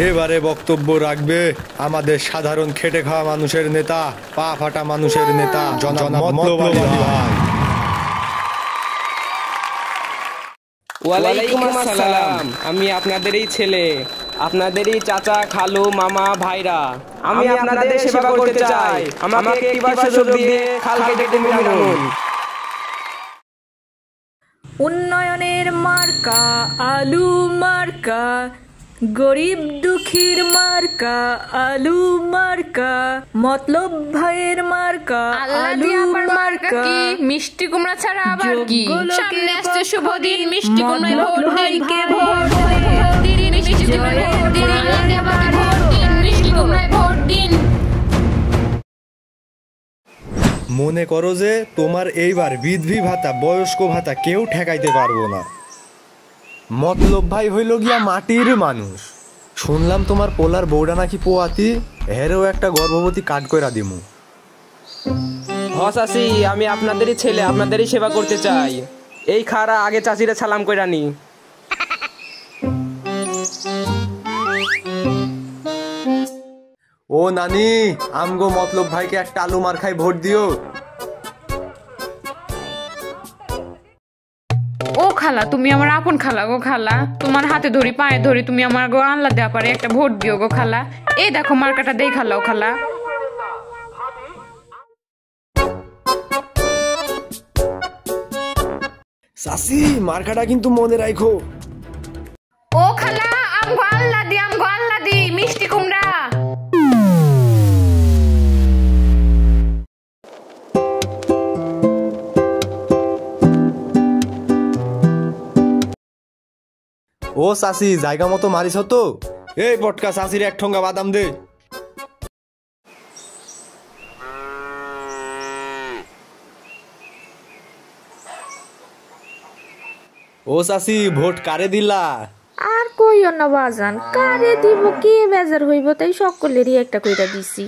এবারে বক্তব্য রাখবে আমাদের সাধারণ খেটে খাওয়া মানুষের নেতা, পা ফাটা মানুষের নেতা জনাব মতলব আলী ভাই। ওয়ালাইকুম আসসালাম। আমি আপনাদেরই ছেলে, আপনাদেরই চাচা, খালু, মামা, ভাইরা। আমি আপনাদের সেবা করতে চাই। আমাকে একটিবার সুযোগ দিয়ে খাল কেটে মিলানুন। উন্নয়নের মার্কা আলু মার্কা, গরিব দুঃখীর মার্কা আলু মার্কা, মতলব ভাইয়ের মার্কা আলু মার্কা। মিষ্টি কুমড়া ছাড়া আবার কি? সামনে আসছে শুভ দিন, মিষ্টি কুমড়ায় ভোট দিন, ভোট দিন, মিষ্টি কুমড়ায় ভোট দিন, মিষ্টি কুমড়ায় ভোট দিন। মনে করো যে তোমার এইবার বিধবা ভাতা, বয়স্ক ভাতা কেউ ঠেকাইতে পারবো না। মতলব ভাই হইল গিয়া মাটির মানুষ। শুনলাম তোমার পোলার বউডা নাকি পোয়াতি, হেরেও একটা গর্ভবতী কাট কইরা দিমু। চাচি, আমি আপনাদেরই ছেলে, আপনাদেরই সেবা করতে চাই। এই খারা আগে চাচিরে সালাম কইরা নি। ও নানি, আমগো মতলব ভাইকে একটা আলু মার খাই ভোট দিও। ও খালা, তুমি আমার আপন খালা গো খালা, তোমার হাতে ধরি পায়ে ধরি, তুমি আমার গো আল্লাহ দেয়া পারে একটা ভোট দিও গো খালা। এই দেখো মার্কাটা দেই খালাও খালা। চাচি, মার্কাটা কিন্তু মনে রাখো। ও খালা, আমগো আল্লাহ দি মিষ্টি কুমড়া। ও চাচি, জায়গা মতো মারিছ তো? এই পটকা, চাচির এক ঠোঙ্গা বাদাম দে। ও চাচি, ভোট কারে দিলা? আর কইও না বাজান, কারে দিব কে বেজার হইব, তাই সকলেরই একটা কইরা দিছি।